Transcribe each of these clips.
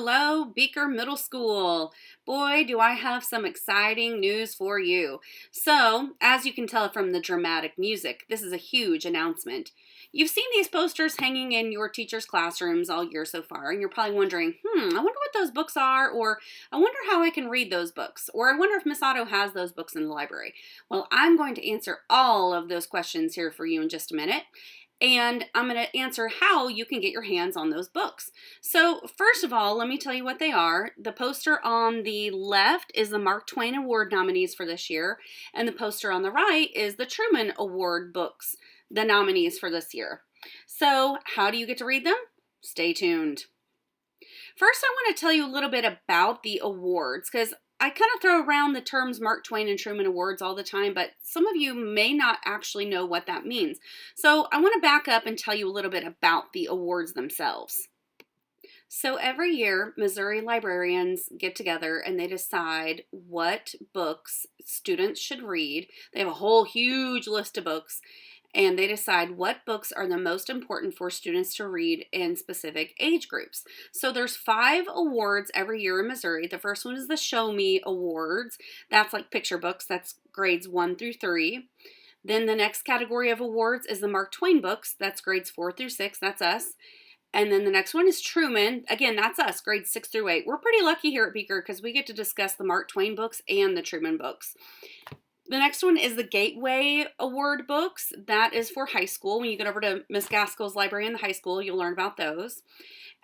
Hello, Bueker Middle School. Boy, do I have some exciting news for you. So, as you can tell from the dramatic music, this is a huge announcement. You've seen these posters hanging in your teachers' classrooms all year so far, and you're probably wondering, I wonder what those books are, or I wonder how I can read those books, or I wonder if Miss Otto has those books in the library. Well, I'm going to answer all of those questions here for you in just a minute. And I'm going to answer how you can get your hands on those books. So first of all, let me tell you what they are. The poster on the left is the Mark Twain Award nominees for this year, and the poster on the right is the Truman Award books, the nominees for this year. So how do you get to read them? Stay tuned. First, I want to tell you a little bit about the awards, because I kind of throw around the terms Mark Twain and Truman Awards all the time, but some of you may not actually know what that means. So I want to back up and tell you a little bit about the awards themselves. So every year, Missouri librarians get together and they decide what books students should read. They have a whole huge list of books, and they decide what books are the most important for students to read in specific age groups. So there's 5 awards every year in Missouri. The first one is the Show Me Awards. That's like picture books. That's grades 1 through 3. Then the next category of awards is the Mark Twain books. That's grades 4 through 6. That's us. And then the next one is Truman. Again, that's us, grades 6 through 8. We're pretty lucky here at Bueker because we get to discuss the Mark Twain books and the Truman books. The next one is the Gateway Award books. That is for high school. When you get over to Miss Gaskell's library in the high school, you'll learn about those.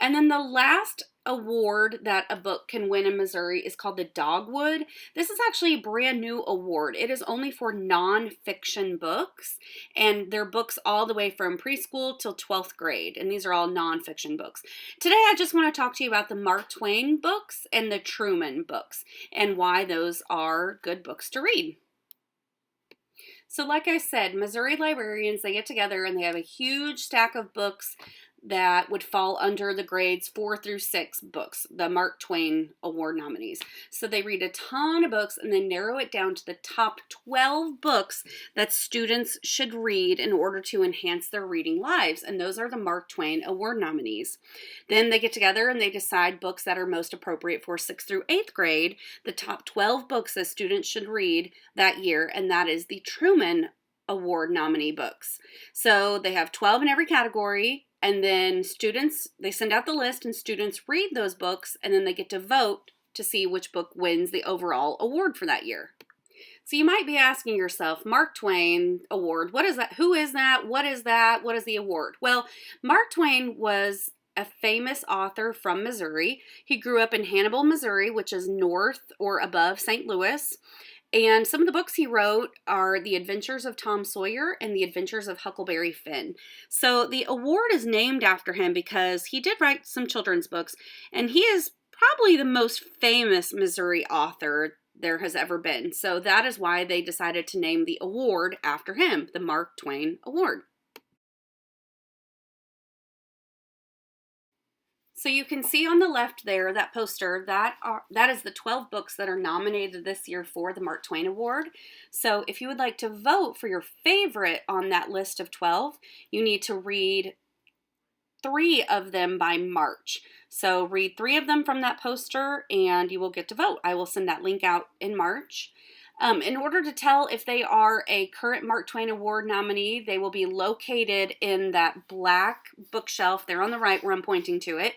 And then the last award that a book can win in Missouri is called the Dogwood. This is actually a brand new award. It is only for nonfiction books, and they're books all the way from preschool till 12th grade, and these are all nonfiction books. Today I just want to talk to you about the Mark Twain books and the Truman books and why those are good books to read. So like I said, Missouri librarians, they get together and they have a huge stack of books that would fall under the grades 4 through 6 books, the Mark Twain Award nominees. So they read a ton of books and they narrow it down to the top 12 books that students should read in order to enhance their reading lives. And those are the Mark Twain Award nominees. Then they get together and they decide books that are most appropriate for 6th through 8th grade, the top 12 books that students should read that year, and that is the Truman Award nominee books. So they have 12 in every category. And then students, they send out the list and students read those books and then they get to vote to see which book wins the overall award for that year. So you might be asking yourself, Mark Twain Award, what is that? Who is that? What is that? What is the award? Well, Mark Twain was a famous author from Missouri. He grew up in Hannibal, Missouri, which is north or above St. Louis. And some of the books he wrote are The Adventures of Tom Sawyer and The Adventures of Huckleberry Finn. So the award is named after him because he did write some children's books, and he is probably the most famous Missouri author there has ever been. So that is why they decided to name the award after him, the Mark Twain Award. So you can see on the left there, that poster, that is the 12 books that are nominated this year for the Mark Twain Award. So if you would like to vote for your favorite on that list of 12, you need to read 3 of them by March. So read 3 of them from that poster and you will get to vote. I will send that link out in March. In order to tell if they are a current Mark Twain Award nominee, they will be located in that black bookshelf there on the right where I'm pointing to it.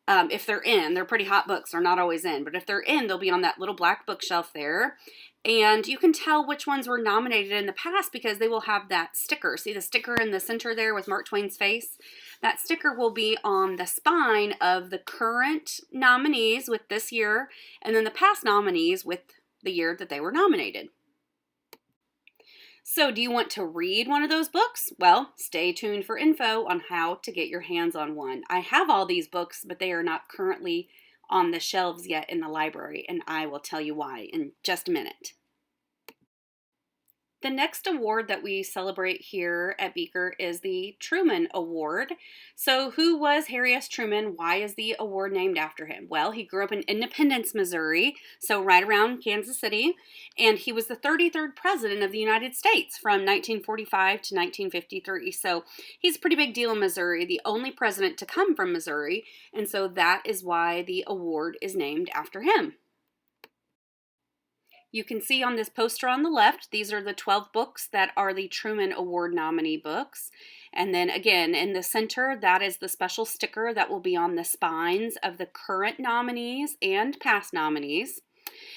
If they're in, they're pretty hot books, they're not always in, but if they're in, they'll be on that little black bookshelf there. And you can tell which ones were nominated in the past because they will have that sticker. See the sticker in the center there with Mark Twain's face? That sticker will be on the spine of the current nominees with this year, and then the past nominees with the year that they were nominated. So do you want to read one of those books? Well, stay tuned for info on how to get your hands on one. I have all these books, but they are not currently on the shelves yet in the library, and I will tell you why in just a minute. The next award that we celebrate here at Bueker is the Truman Award. So, who was Harry S. Truman? Why is the award named after him? Well, he grew up in Independence, Missouri, so right around Kansas City, and he was the 33rd president of the United States from 1945 to 1953. So, he's a pretty big deal in Missouri, the only president to come from Missouri, and so that is why the award is named after him. You can see on this poster on the left, these are the 12 books that are the Truman Award nominee books. And then again, in the center, that is the special sticker that will be on the spines of the current nominees and past nominees.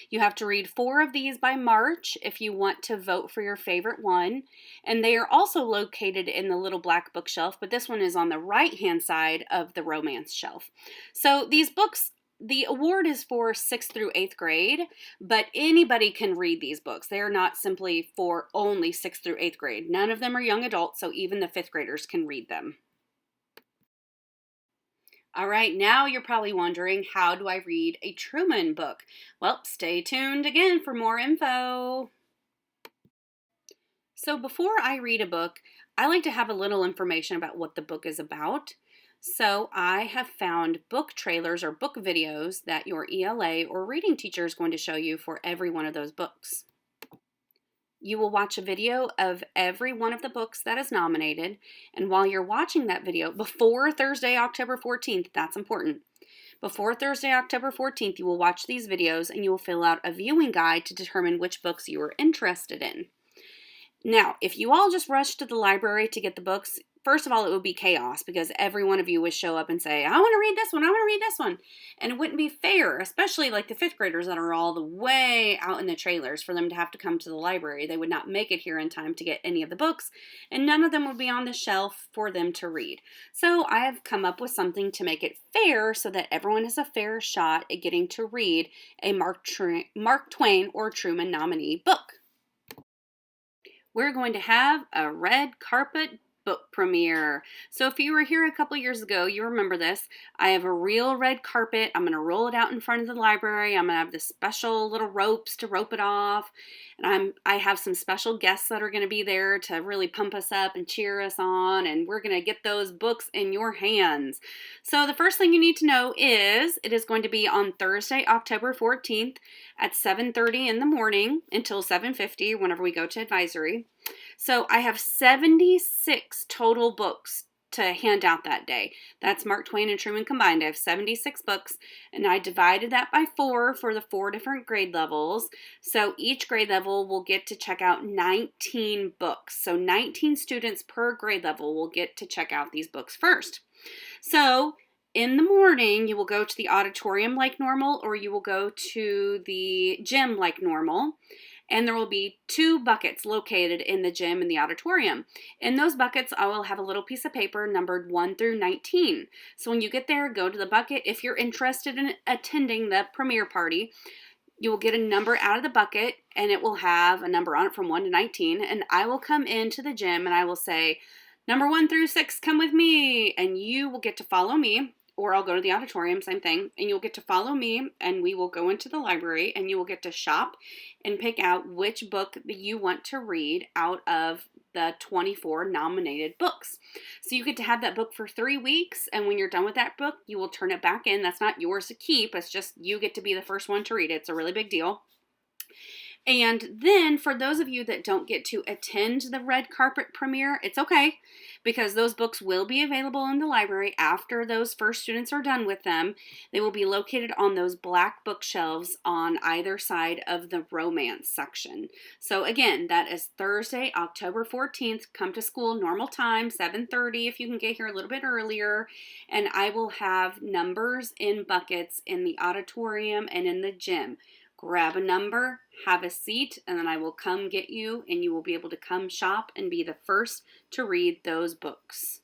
You have to read 4 of these by March if you want to vote for your favorite one. And they are also located in the little black bookshelf, but this one is on the right-hand side of the romance shelf. So these books, the award is for 6th through 8th grade, but anybody can read these books. They are not simply for only 6th through 8th grade. None of them are young adults, so even the 5th graders can read them. All right, now you're probably wondering, how do I read a Truman book? Well, stay tuned again for more info. So before I read a book, I like to have a little information about what the book is about. So I have found book trailers or book videos that your ELA or reading teacher is going to show you for every one of those books. You will watch a video of every one of the books that is nominated, and while you're watching that video, before Thursday, October 14th, that's important. Before Thursday, October 14th, you will watch these videos and you will fill out a viewing guide to determine which books you are interested in. Now, if you all just rush to the library to get the books, first of all, it would be chaos because every one of you would show up and say, I want to read this one, I want to read this one. And it wouldn't be fair, especially like the 5th graders that are all the way out in the trailers for them to have to come to the library. They would not make it here in time to get any of the books, and none of them would be on the shelf for them to read. So I have come up with something to make it fair so that everyone has a fair shot at getting to read a Mark Twain or Truman nominee book. We're going to have a red carpet book premiere. So if you were here a couple years ago, you remember this. I have a real red carpet. I'm going to roll it out in front of the library. I'm going to have the special little ropes to rope it off. And I have some special guests that are going to be there to really pump us up and cheer us on. And we're going to get those books in your hands. So the first thing you need to know is it is going to be on Thursday, October 14th at 7:30 in the morning until 7:50 whenever we go to advisory. So I have 76 total books to hand out that day. That's Mark Twain and Truman combined. I have 76 books, and I divided that by 4 for the 4 different grade levels. So each grade level will get to check out 19 books. So 19 students per grade level will get to check out these books first. So in the morning, you will go to the auditorium like normal, or you will go to the gym like normal. And there will be 2 buckets located in the gym and the auditorium. In those buckets, I will have a little piece of paper numbered 1 through 19. So when you get there, go to the bucket. If you're interested in attending the premiere party, you will get a number out of the bucket, and it will have a number on it from 1 to 19. And I will come into the gym, and I will say, number 1 through 6, come with me. And you will get to follow me. Or I'll go to the auditorium, same thing, and you'll get to follow me, and we will go into the library, and you will get to shop and pick out which book that you want to read out of the 24 nominated books. So you get to have that book for 3 weeks, and when you're done with that book, you will turn it back in. That's not yours to keep. It's just you get to be the first one to read it. It's a really big deal. And then for those of you that don't get to attend the red carpet premiere, it's okay, because those books will be available in the library after those first students are done with them. They will be located on those black bookshelves on either side of the romance section. So again, that is Thursday, October 14th. Come to school normal time, 7:30 if you can get here a little bit earlier. And I will have numbers in buckets in the auditorium and in the gym. Grab a number, have a seat, and then I will come get you, and you will be able to come shop and be the first to read those books.